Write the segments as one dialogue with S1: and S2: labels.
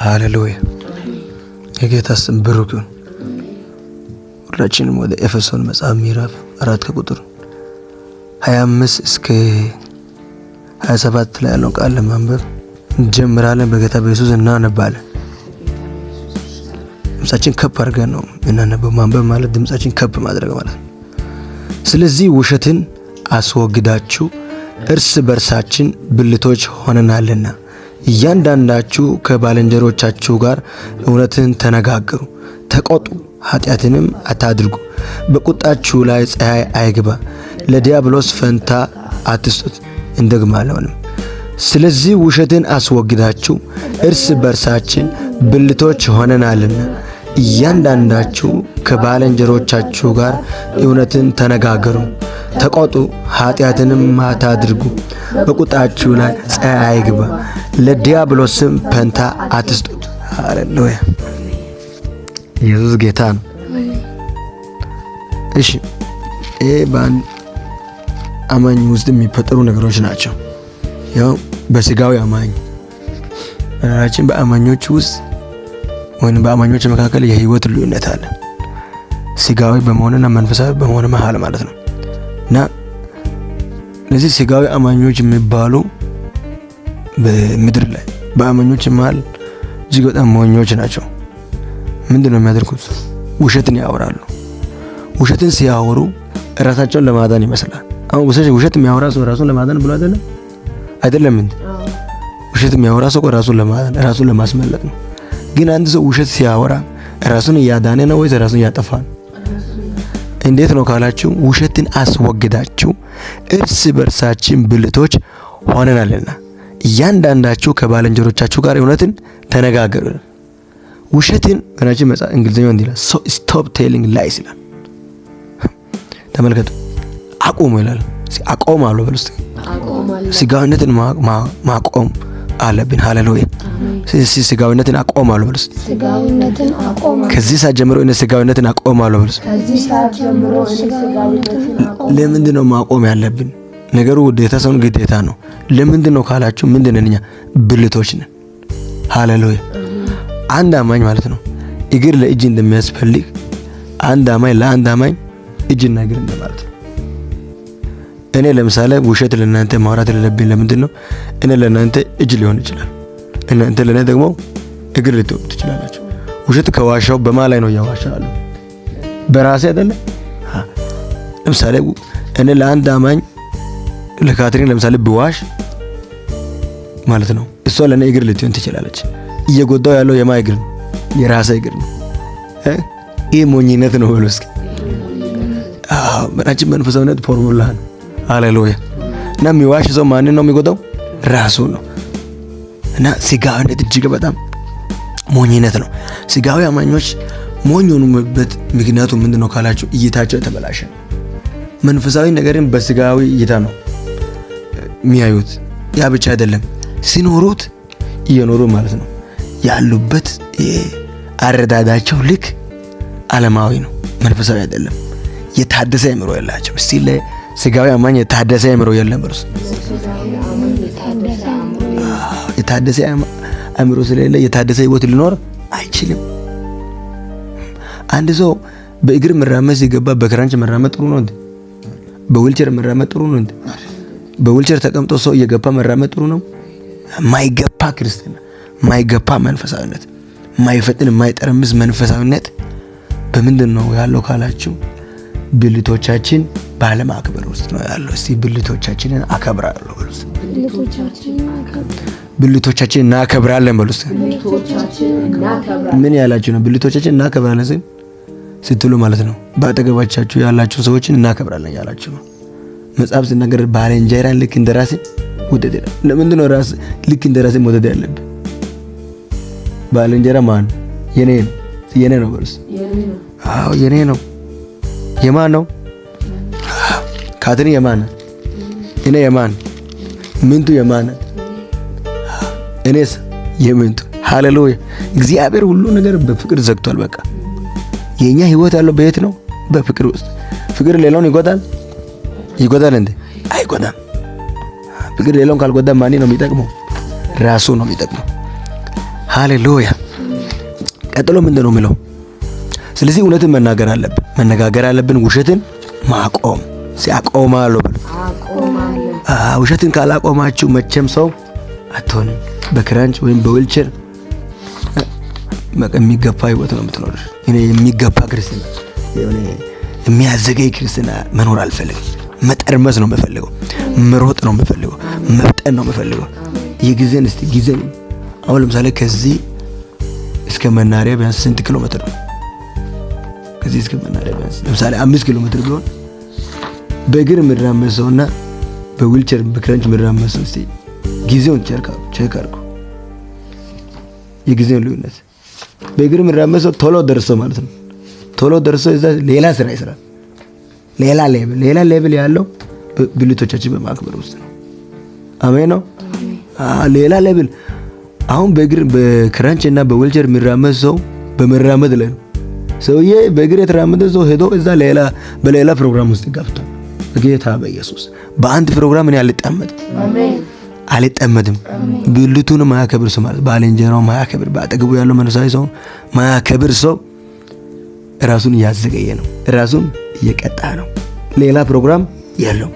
S1: ሃሌሉያ የጌታ ስም ብሩክ ይሁን። ሁላችንም ወደ ኤፌሶን መጽሐፍ ምዕራፍ 4 ከቁጥር 25 እስከ 27 ላይ ያለው ቃል ለማንበብ እንጀምራለን። በጌታ በኢየሱስ እናነባለን። ድምጻችን ከፍ አድርገን ነው እናነበው። ማንበብ ማለት ድምጻችን ከፍ ማድረግ ማለት ነው። ስለዚህ ውሸትን አስወግዳችሁ እርስ በርሳችን ብልቶች ሆነናልና እያንዳንዳችሁ ከባልንጀሮቻችሁ ጋር እውነትን ተነጋገሩ፣ ተቆጡ፣ ኃጢአትንም አታድርጉ። በቁጣችሁ ላይ ፀሐይ አይግባ፣ ለዲያብሎስ ፈንታ አትስጡት። እንደግማለሁንም ስለዚህ ውሸትን አስወግዳችሁ እርስ በርሳችን ብልቶች ሆነናልና እያንዳንዳችሁ ከባልንጀሮቻችሁ ጋር እውነትን ተነጋገሩ፣ ተቆጡ፣ ኃጢአትንም አታድርጉ። በቁጣችሁ ላይ ፀሐይ አይግባ፣ ለዲያብሎስም ፈንታ አትስጡት። ሃሌሉያ ኢየሱስ ጌታ ነው። እሺ በአንድ አማኝ ውስጥ የሚፈጠሩ ነገሮች ናቸው። ያው በስጋዊ አማኝ በራችን በአማኞች ውስጥ ወይም በአማኞች መካከል የህይወት ልዩነት አለ። ስጋዊ በመሆንና መንፈሳዊ በመሆን መሃል ማለት ነው። እና እነዚህ ስጋዊ አማኞች የሚባሉ በምድር ላይ በአማኞች መሃል እጅግ በጣም ሞኞች ናቸው። ምንድነው የሚያደርጉት? ውሸትን ያወራሉ። ውሸትን ሲያወሩ ራሳቸውን ለማዳን ይመስላል። አሁን ውሸት የሚያወራ ሰው ራሱን ለማዳን ብሎ አይደለም እንዴ? ውሸት የሚያወራ ሰው ራሱን ለማዳን ራሱን ለማስመለጥ ነው። ግን አንድ ሰው ውሸት ሲያወራ ራሱን እያዳነ ነው ወይስ ራሱን እያጠፋ ነው? እንዴት ነው ካላችሁ ውሸትን አስወግዳችሁ እርስ በርሳችን ብልቶች ሆነናልና እያንዳንዳችሁ ከባልንጀሮቻችሁ ጋር እውነትን ተነጋገሩ። ውሸትን በናችን መጽሐፍ እንግሊዝኛው እንዲላል stop telling lies ይላል። ተመልከቱ። አቁሙ ይላል። አቆማለሁ በሉ እስቲ። ስጋዊነትን ማቆም አለብን። ሃሌሉያ። ስጋዊነትን አቆማለሁ በሉ እስቲ። ከዚህ ሰዓት ጀምሮ እኔ ስጋዊነትን አቆማለሁ በሉ እስቲ። ለምንድን ነው ማቆም ያለብን? ነገሩ ውዴታ ሳይሆን ግዴታ ነው። ለምንድን ነው ካላችሁ ምንድነን? እኛ ብልቶች ነን። ሃሌሉያ። አንድ አማኝ ማለት ነው እግር ለእጅ እንደሚያስፈልግ አንድ አማኝ ለአንድ አማኝ እጅና እግር እንደማለት ነው። እኔ ለምሳሌ ውሸት ለእናንተ ማውራት የሌለብኝ ለምንድን ነው? እኔ ለእናንተ እጅ ሊሆን ይችላል፣ እናንተ ለእኔ ደግሞ እግር ልትሆኑ ትችላላችሁ። ውሸት ከዋሻው በማን ላይ ነው ያዋሻለሁ? በራሴ አይደለ? ለምሳሌ እኔ ለአንድ አማኝ ለካትሪን ለምሳሌ ብዋሽ ማለት ነው እሷ ለእኔ እግር ልትሆን ትችላለች። እየጎዳው ያለው የማን እግር ነው? የራሴ እግር ነው። ይሄ ሞኝነት ነው ብሎ እስኪ በናችን መንፈሳዊነት ፎርሙላ ነው። ሃሌሉያ። እና የሚዋሽ ሰው ማንን ነው የሚጎዳው? ራሱ ነው። እና ስጋዊነት እጅግ በጣም ሞኝነት ነው። ስጋዊ አማኞች ሞኝ የሆኑበት ምክንያቱ ምንድነው ካላችሁ እይታቸው የተበላሸ ነው። መንፈሳዊ ነገርን በስጋዊ እይታ ነው የሚያዩት። ያ ብቻ አይደለም፣ ሲኖሩት እየኖሩ ማለት ነው ያሉበት አረዳዳቸው ልክ ዓለማዊ ነው፣ መንፈሳዊ አይደለም። የታደሰ አእምሮ የላቸው። እስቲ ለስጋዊ አማኝ የታደሰ አእምሮ የለም ብሩስ። የታደሰ አእምሮ ስለሌለ የታደሰ ህይወት ሊኖር አይችልም። አንድ ሰው በእግር መራመድ ሲገባ በክራንች መራመድ ጥሩ ነው እንዴ? በዊልቸር መራመድ ጥሩ ነው እንዴ? በዊልቸር ተቀምጦ ሰው እየገባ መራመድ ጥሩ ነው? ማይገባ ክርስትና፣ ማይገባ መንፈሳዊነት፣ ማይፈጥን ማይጠረምዝ መንፈሳዊነት በምንድን ነው ያለው ካላችሁ ብልቶቻችን ባለማክበር ውስጥ ነው ያለው። እስቲ ብልቶቻችንን አከብራለሁ በሉ። ብልቶቻችንን እናከብራለን በሉ። ምን ያላችሁ ነው? ብልቶቻችንን እናከብራለን ስትሉ ማለት ነው በአጠገባችሁ ያላችሁ ሰዎችን እናከብራለን ያላችሁ ነው። መጽሐፍ ሲናገር ባልንጀራን ልክ እንደራሴ ውደድ ይላል። ለምንድን ነው ራስ ልክ እንደራሴ መውደድ ያለብን? ባልንጀራ ማን? የኔ ነው። የኔ ነው በሉ። አዎ የኔ ነው። የማን ነው? ካትሪን የማን? እኔ የማን? ምንቱ የማን? እኔስ የምንቱ። ሃሌሉያ። እግዚአብሔር ሁሉ ነገር በፍቅር ዘግቷል። በቃ የኛ ህይወት ያለው በየት ነው? በፍቅር ውስጥ። ፍቅር ሌላውን ይጎዳል? ይጎዳል እንዴ? አይጎዳም። ፍቅር ሌላውን ካልጎዳ ማን ነው የሚጠቅመው? ራሱ ነው የሚጠቅመው። ሃሌሉያ። ቀጥሎ ምንድነው የሚለው? ስለዚህ እውነትን መናገር አለብን፣ መነጋገር አለብን። ውሸትን ማቆም ሲያቆማለሁ ብሎ ውሸትን ካላቆማችሁ መቼም ሰው አትሆንም። በክራንች ወይም በዊልቸር የሚገባ ህይወት ነው የምትኖር። እኔ የሚገባ ክርስትና የሚያዘገይ ክርስትና መኖር አልፈልግም። መጠርመስ ነው የምፈልገው፣ መሮጥ ነው የምፈልገው፣ መብጠን ነው የምፈልገው። የጊዜን እስቲ ጊዜን አሁን ለምሳሌ ከዚህ እስከ መናሪያ ቢያንስ ስንት ኪሎ ሜትር ነው? ከዚህ እስከ መናሪያ ቢያንስ ለምሳሌ 5 ኪሎ ሜትር ቢሆን በእግር ምራመድ ሰውና በዊልቸር በክራንች ምራመድ ሰው እስቲ ጊዜውን ቼክ አድርጉ። የጊዜውን ልዩነት በእግር ምራመድ ሰው ቶሎ ደርሶ ማለት ነው። ቶሎ ደርሶ እዛ ሌላ ስራ ይሰራል። ሌላ ሌቭል ያለው ብልቶቻችን በማክበር ውስጥ ነው። አሜን ነው። ሌላ ሌቭል አሁን በእግር በክራንች እና በዊልቸር የሚራመድ ሰው በመራመድ ላይ ነው። ሰውዬ በእግር የተራመደ ሰው ሄዶ እዛ በሌላ ፕሮግራም ውስጥ ገብቷል። ጌታ በኢየሱስ በአንድ ፕሮግራም እኔ አልጠመድም። ብልቱን ማያከብር ሰው ማለት ባልንጀራው ማያከብር፣ በአጠገቡ ያለው መንፈሳዊ ሰው ማያከብር ሰው ራሱን እያዘገየ ነው፣ ራሱን እየቀጣ ነው። ሌላ ፕሮግራም ያለው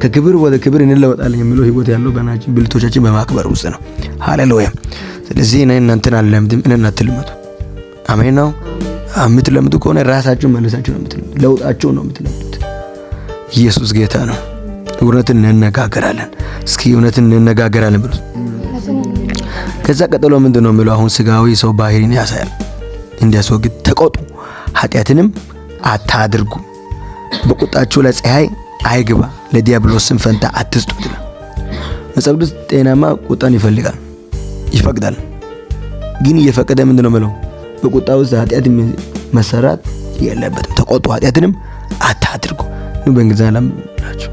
S1: ከክብር ወደ ክብር እንለወጣለን የሚለው ህይወት ያለው በናችን ብልቶቻችን በማክበር ውስጥ ነው። ሃሌሉያ። ስለዚህ እናንተን አልለምድም፣ እኔን አትልመዱ። አሜን ነው። የምትለምዱ ከሆነ ራሳችሁን መልሳችሁ ነው የምትለምዱት፣ ለውጣችሁ ነው የምትለምዱት። ኢየሱስ ጌታ ነው። እውነትን እንነጋገራለን። እስኪ እውነትን እንነጋገራለን ብሎ ከዛ ቀጥሎ ምንድነው የሚለው? አሁን ስጋዊ ሰው ባህሪን ያሳያል። እንዲያስወግድ ተቆጡ፣ ኃጢአትንም አታድርጉ፣ በቁጣችሁ ላይ ፀሐይ አይግባ፣ ለዲያብሎስም ፈንታ አትስጡት ይላል መጽሐፍ ቅዱስ። ጤናማ ቁጣን ይፈቅዳል። ግን እየፈቀደ ምንድነው የሚለው? በቁጣ ውስጥ ኃጢአት መሰራት የለበትም። ተቆጡ፣ ኃጢአትንም አታድርጉ። በእንግሊዝኛ ላምናችሁ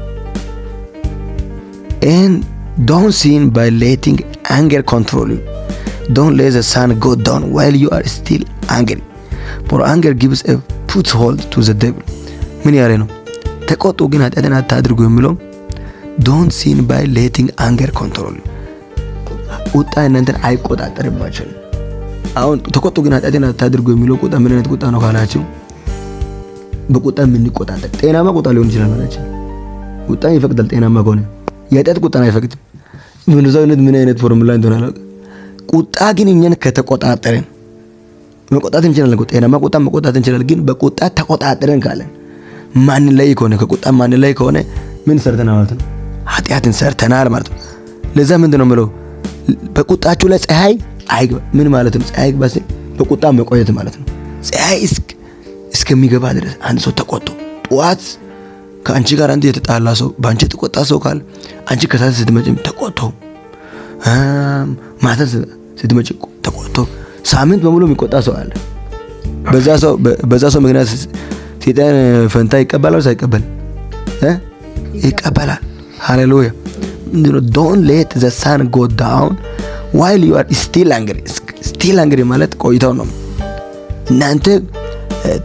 S1: and don't sin by letting anger control you. Don't let the sun go down while you are still angry, for anger gives a foothold to the devil. ምን ያለ ነው? ተቆጡ ግን ኃጢአትን አታድርጉ የሚለው don't sin by letting anger control you. ቁጣ እናንተን አይቆጣጠርባችሁም። አሁን ተቆጡ ግን ኃጢአትን አታድርጉ የሚለው ቁጣ ምን አይነት ቁጣ ነው ካላችሁ፣ በቁጣ ምን ይቆጣጠር? ጤናማ ቁጣ ሊሆን ይችላል ማለት ነው። ቁጣ ይፈቅዳል ጤናማ ከሆነ። የኃጢአት ቁጣ አይፈቅድም። ምን አይነት ፎርሙላ እንደሆነ አላውቅም። ቁጣ ግን እኛን ከተቆጣጠረን መቆጣት እንችላለን። ጤናማ ቁጣ መቆጣት እንችላለን። ግን በቁጣ ተቆጣጠረን ካለን ማን ላይ ከሆነ ከቁጣ ማን ላይ ከሆነ ምን ሰርተናል ማለት ነው? ኃጢአትን ሰርተናል ማለት ነው። ለዛ ምንድነው የምለው? በቁጣችሁ ላይ ፀሐይ አይግባ። ምን ማለት ነው? ፀሐይ አይግባ ሲል በቁጣ መቆየት ማለት ነው። ፀሐይ እስከሚገባ ድረስ አንድ ሰው ተቆጥቶ ጠዋት ከአንቺ ጋር አንተ የተጣላ ሰው ባንቺ ተቆጣ ሰው ካለ አንቺ ከሳት ስትመጪም ተቆጥቶ ማታ ስትመጪ ተቆጥቶ ሳምንት በሙሉ የሚቆጣ ሰው አለ። በዛ ሰው ምክንያት ሰይጣን ፈንታ ይቀበላል ሳይቀበል ይቀበላል። ሃሌሉያ። don't let the sun go down while you are still angry ማለት ቆይታው ነው። እናንተ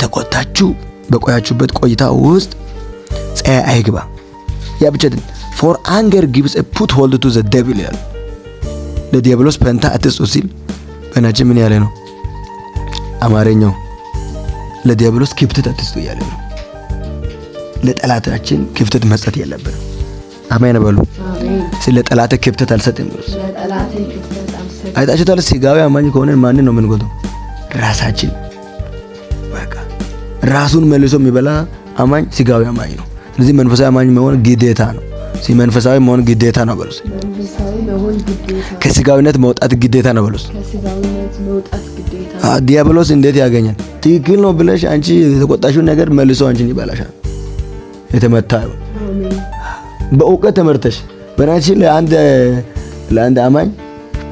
S1: ተቆጣችሁ በቆያችሁበት ቆይታ ውስጥ ፀሐይ አይግባ። ያ ብቻ አይደለም፣ for anger gives a foothold to the devil ይላል። ለዲያብሎስ ፈንታ አትስጡ ሲል በናችን ምን ያለ ነው? አማርኛው ለዲያብሎስ ክፍተት አትስጡ ያለ ነው። ለጠላታችን ክፍተት መስጠት የለብንም። አሜን በሉ። ስለ ጠላቴ ክፍተት አልሰጥም ብሎ አይታችኋል። ስጋዊ አማኝ ከሆነ ማንን ነው የምንጎዳው? ራሳችን። በቃ ራሱን መልሶ የሚበላ አማኝ ስጋዊ አማኝ ነው። ስለዚህ መንፈሳዊ አማኝ መሆን ግዴታ ነው። መንፈሳዊ መሆን ግዴታ ነው በሉስ። ከስጋዊነት መውጣት ግዴታ ነው በሉስ። ዲያብሎስ እንዴት ያገኛል? ትክክል ነው ብለሽ አንቺ የተቆጣሽው ነገር መልሶ አንቺን ይበላሻል። የተመታ በእውቀት ተመርተሽ በናችን ለአንድ አማኝ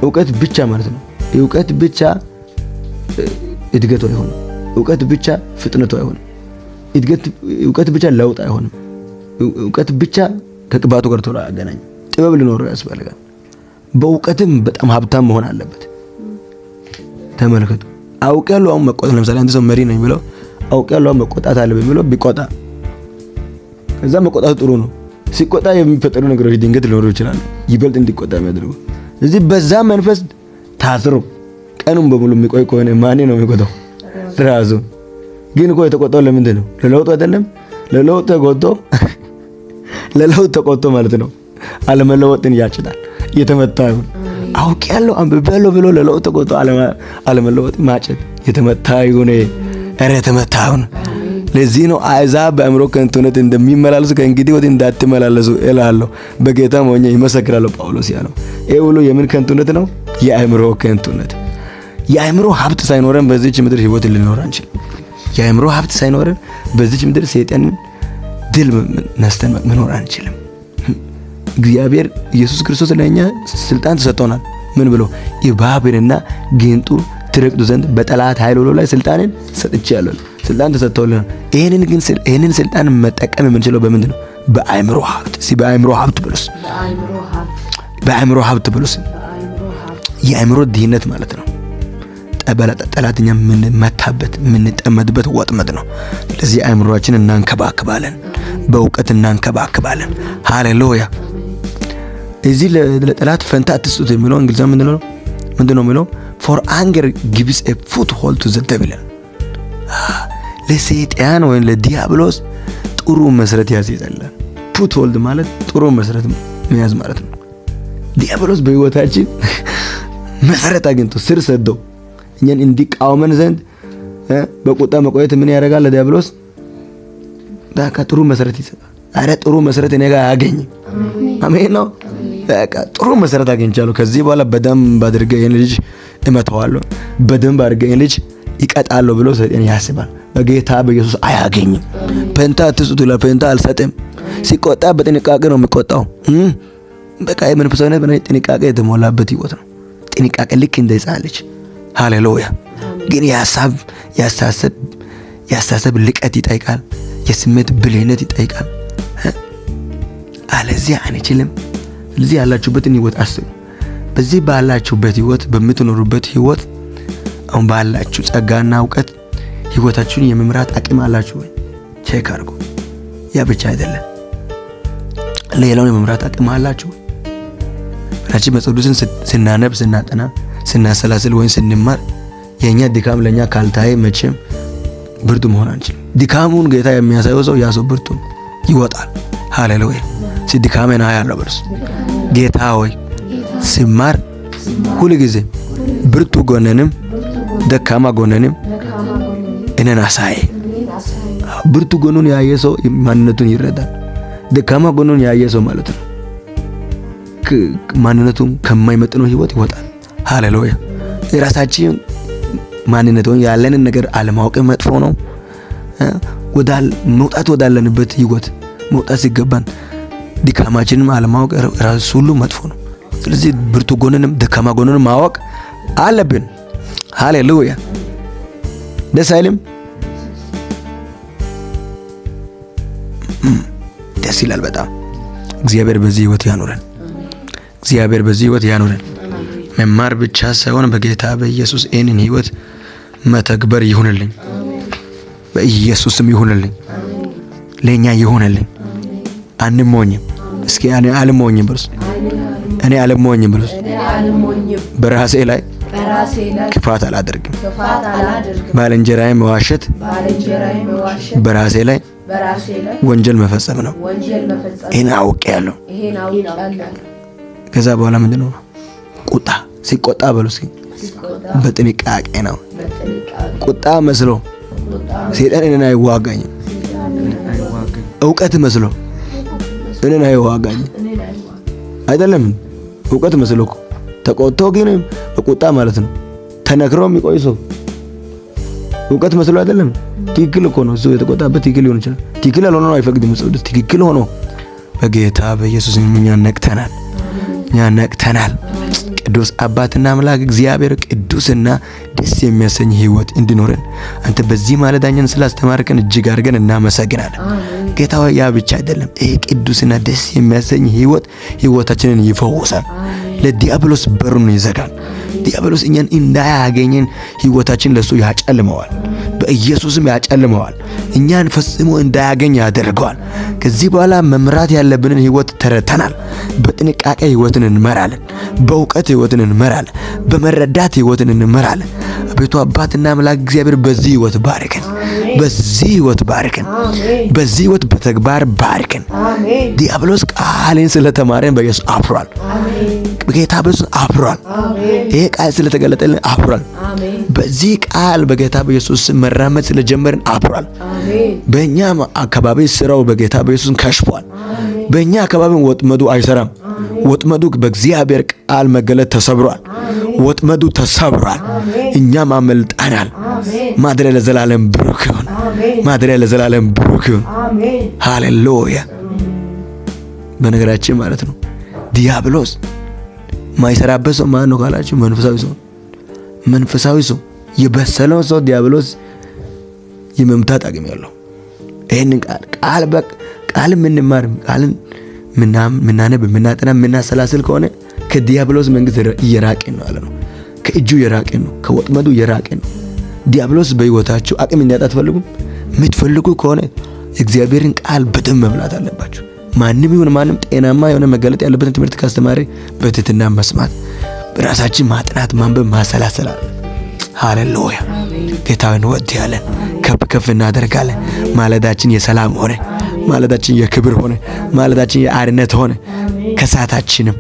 S1: እውቀት ብቻ ማለት ነው። እውቀት ብቻ እድገቱ አይሆንም። እውቀት ብቻ ፍጥነቱ አይሆንም። እውቀት ብቻ ለውጥ አይሆንም። እውቀት ብቻ ከቅባቱ ጋር ቶሎ አገናኝ። ጥበብ ሊኖረው ያስፈልጋል። በእውቀትም በጣም ሀብታም መሆን አለበት። ተመልከቱ። አውቃለሁ አሁን መቆጣት፣ ለምሳሌ አንድ ሰው መሪ ነኝ ብለው አውቃለሁ አሁን መቆጣት አለብኝ ብለው ቢቆጣ፣ ከዛ መቆጣቱ ጥሩ ነው። ሲቆጣ የሚፈጠሩ ነገሮች ድንገት ሊኖሩ ይችላል፣ ይበልጥ እንዲቆጣ የሚያደርጉ። ስለዚህ በዛ መንፈስ ታስሮ ቀኑን በሙሉ የሚቆይ ከሆነ ማን ነው የሚቆጣው? ራሱ። ግን እኮ የተቆጣው ለምንድን ነው? ለለውጥ አይደለም? ለለውጥ ተቆጥቶ ማለት ነው አለመለወጥን ያጭዳል። የተመታ ይሁን አውቄያለሁ አንብቤያለሁ ብሎ ለለውጥ ተቆጥቶ አለመለወጥ ማጨድ የተመታ ይሁን። ኧረ የተመታ ይሁን። ለዚህ ነው አሕዛብ በአእምሮ ከንቱነት እንደሚመላለሱ ከእንግዲህ ወዲህ እንዳትመላለሱ እላለሁ በጌታም ሆኜ ይመሰክራለሁ ጳውሎስ ያለው። ይሄ ሁሉ የምን ከንቱነት ነው? የአእምሮ ከንቱነት። የአእምሮ ሀብት ሳይኖረን በዚህች ምድር ህይወት ልንኖር አንችልም። የአእምሮ ሀብት ሳይኖረን በዚህች ምድር ሰይጣንን ድል ነስተን መኖር አንችልም። እግዚአብሔር ኢየሱስ ክርስቶስ ለኛ ስልጣን ተሰጥቶናል። ምን ብሎ? እባብንና ጊንጡን ትረግጡ ዘንድ በጠላት ኃይል ሁሉ ላይ ስልጣንን ሰጥቻለሁ። ስልጣን ተሰጥቶልናል። ይሄንን ስልጣን መጠቀም የምንችለው በምንድን ነው? በአእምሮ ሀብት። በአእምሮ ሀብት ብሉስ፣ በአእምሮ ሀብት ብሉስ። የአእምሮ ድህነት ማለት ነው ጠላትኛ የምንመታበት የምንጠመድበት ወጥመድ ነው። ለዚህ አእምሮአችን እናንከባክባለን፣ በእውቀት እናንከባክባለን። ሃሌሉያ። እዚህ ለጠላት ፈንታ አትስጡት የሚለው እንግሊዝኛ ምንድነው የሚለው? for anger gives a foothold to the devil። ለሰይጣን ወይ ለዲያብሎስ ጥሩ መሰረት ያስይዛል። ፉትሆልድ ማለት ጥሩ መሰረት መያዝ ማለት ነው። ዲያብሎስ በህይወታችን መሰረት አግኝቶ ስር ሰዶ እኛን እንዲቃወመን ዘንድ በቁጣ መቆየት ምን ያደርጋል? ለዲያብሎስ በቃ ጥሩ መሰረት ይሰጣል። አረ ጥሩ መሰረት እኔ ጋር ያገኝ። አሜን ነው። በቃ ጥሩ መሰረት አግኝቻለሁ። ከዚህ በኋላ በደንብ አድርጌ ይሄን ልጅ እመታዋለሁ፣ በደንብ አድርጌ ይሄን ልጅ ይቀጣለሁ ብሎ ሰይጣን ያስባል። በጌታ በኢየሱስ አያገኝም። ፔንታ አትስጡ፣ ለፔንታ አልሰጥም። ሲቆጣ በጥንቃቄ ነው የሚቆጣው። በቃ የመንፈሳዊነት በጥንቃቄ የተሞላበት ህይወት ነው። ጥንቃቄ ልክ እንደ ሕፃን ልጅ። ሃሌሉያ። ግን ያሳሰብ ልቀት ይጠይቃል። የስሜት ብልህነት ይጠይቃል። አለዚያ አንችልም። ስለዚህ ያላችሁበትን ህይወት አስቡ። በዚህ ባላችሁበት ህይወት በምትኖሩበት ህይወት አሁን ባላችሁ ጸጋና እውቀት ህይወታችሁን የመምራት አቅም አላችሁ ወይ? ቼክ አድርጉ። ያ ብቻ አይደለም፣ ሌላውን የመምራት አቅም አላችሁ ወይ? ብላችሁ መጽሐፍን ስናነብ፣ ስናጠና፣ ስናሰላስል ወይ ስንማር የኛ ድካም ለኛ ካልታየ መቼም ብርቱ መሆን አንችልም። ድካሙን ጌታ የሚያሳየው ሰው ያ ሰው ብርቱ ይወጣል። ሃሌሉያ። ድካሜን አያለሁ በርሱ ጌታ ሆይ ሲማር ሁሉ ጊዜ ብርቱ ጎነንም ደካማ ጎነንም እኔን አሳይ። ብርቱ ጎኑን ያየ ሰው ማንነቱን ይረዳል። ደካማ ጎኑን ያየ ሰው ማለት ነው ማንነቱን ከማይመጥነው ህይወት ይወጣል። ሃሌሉያ። የራሳችን ማንነቱን ያለንን ነገር አለማወቅ መጥፎ ነው። መውጣት ወዳለንበት ህይወት መውጣት ሲገባን ድካማችንን አለማወቅ ራሱ ሁሉ መጥፎ ነው። ስለዚህ ብርቱ ጎንንም ደካማ ጎንንም ማወቅ አለብን። ሃሌሉያ። ደስ አይልም? ደስ ይላል በጣም። እግዚአብሔር በዚህ ህይወት ያኖረን። እግዚአብሔር በዚህ ህይወት ያኖረን። መማር ብቻ ሳይሆን በጌታ በኢየሱስ ይህንን ህይወት መተግበር ይሁንልኝ። በኢየሱስም ይሁንልኝ። ለኛ ይሁንልኝ። አንሞኝም። እስኪ እኔ አልሞኝም ብሉስ። እኔ አልሞኝም ብሉስ። በራሴ ላይ ክፋት አላደርግም። ባልንጀራዬ መዋሸት በራሴ ላይ ወንጀል መፈጸም ነው። ይሄን አውቄያለሁ። ከዛ በኋላ ምንድነው? ቁጣ። ሲቆጣ በሉስ በጥንቃቄ ነው። ቁጣ መስሎ ሰይጣን እኔን አይዋጋኝም። እውቀት መስሎ እኔን አይዋጋኝም። አይደለም እውቀት መስሎ እኮ ተቆጥቶ ግን በቁጣ ማለት ነው ተነክሮ የሚቆይ ሰው እውቀት መስሎ አይደለም። ትክክል እኮ ነው። እሱ የተቆጣበት ትክክል ሊሆን ይችላል። ትክክል ያልሆነው አይፈቅድም። ትክክል ሆኖ በጌታ በኢየሱስ እኛ ነቅተናል። ቅዱስ አባትና አምላክ እግዚአብሔር ቅዱስና ደስ የሚያሰኝ ህይወት እንዲኖረን አንተ በዚህ ማለዳኛን ስላስተማርከን እጅግ አድርገን እናመሰግናለን። ጌታ ሆይ ያ ብቻ አይደለም፣ ይሄ ቅዱስና ደስ የሚያሰኝ ህይወታችንን ይፈውሳል። ለዲያብሎስ በሩን ይዘጋል። ዲያብሎስ እኛን እንዳያገኘን ህይወታችን ለሱ ያጨልመዋል። በኢየሱስም ያጨልመዋል። እኛን ፈጽሞ እንዳያገኝ ያደርገዋል። ከዚህ በኋላ መምራት ያለብንን ህይወት ተረተናል። በጥንቃቄ ህይወትን እንመራለን። በእውቀት ህይወትን እንመራለን። በመረዳት ህይወትን እንመራለን። አቤቱ አባትና አምላክ እግዚአብሔር በዚህ ህይወት ባርከን። በዚህ ህይወት ባርከን። በዚህ ህይወት በተግባር ባርከን። ዲያብሎስ ቃልን ስለተማረን በኢየሱስ አፍሯል። በጌታ በኢየሱስ አፍሯል። ይሄ ቃል ስለተገለጠልን አፍሯል። በዚህ ቃል በጌታ በኢየሱስ መራመድ ስለጀመርን አፍሯል። በእኛ አካባቢ ስራው በጌታ በኢየሱስ ከሽፏል። በእኛ አካባቢ ወጥመዱ አይሰራም። ወጥመዱ በእግዚአብሔር ቃል መገለጥ ተሰብሯል። ወጥመዱ ተሰብሯል። እኛም አመልጠናል። ማደሪያ ለዘላለም ብሩክ ይሁን። ማደሪያ ለዘላለም ብሩክ ይሁን። ሃሌሉያ። በነገራችን ማለት ነው ዲያብሎስ ማይሰራበት ሰው ማን ነው ካላችሁ መንፈሳዊ ሰው። መንፈሳዊ ሰው የበሰለው ሰው ዲያብሎስ የመምታት አቅም ያለው ይሄንን ቃል ምንማር ቃልን ምናነብ ምናጠና ምናሰላስል ከሆነ ከዲያብሎስ መንግስት እየራቅን ነው አለ ነው። ከእጁ እየራቅን ነው። ከወጥመዱ እየራቅን ነው። ዲያብሎስ በህይወታችሁ አቅም እንዲያጣ አትፈልጉም? የምትፈልጉ ከሆነ እግዚአብሔርን ቃል በደንብ መብላት አለባችሁ። ማንም ይሁን ማንም ጤናማ የሆነ መገለጥ ያለበትን ትምህርት ካስተማሪ በትህትና መስማት፣ በራሳችን ማጥናት፣ ማንበብ፣ ማሰላሰል አለ። ሃሌሉያ። ጌታን እንወድሃለን፣ ከፍ እናደርጋለን። ማለዳችን የሰላም ሆነ፣ ማለዳችን የክብር ሆነ፣ ማለዳችን የአርነት ሆነ። ከሰዓታችንም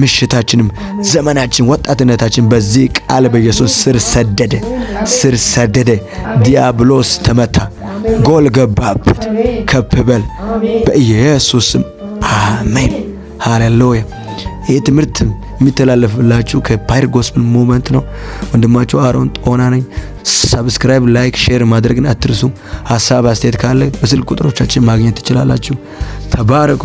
S1: ምሽታችንም ዘመናችን ወጣትነታችን በዚህ ቃል በኢየሱስ ስር ሰደደ። ዲያብሎስ ተመታ፣ ጎል ገባበት። ከፍ በል በኢየሱስ ስም አሜን። ሃሌሉያ። ይህ ትምህርት የሚተላለፍላችሁ ከፓይር ጎስፕል ሙቭመንት ነው። ወንድማችሁ አሮን ጦና ነኝ። ሰብስክራይብ፣ ላይክ፣ ሼር ማድረግን አትርሱ። ሐሳብ አስተያየት ካለ በስልክ ቁጥሮቻችን ማግኘት ትችላላችሁ። ተባረኩ።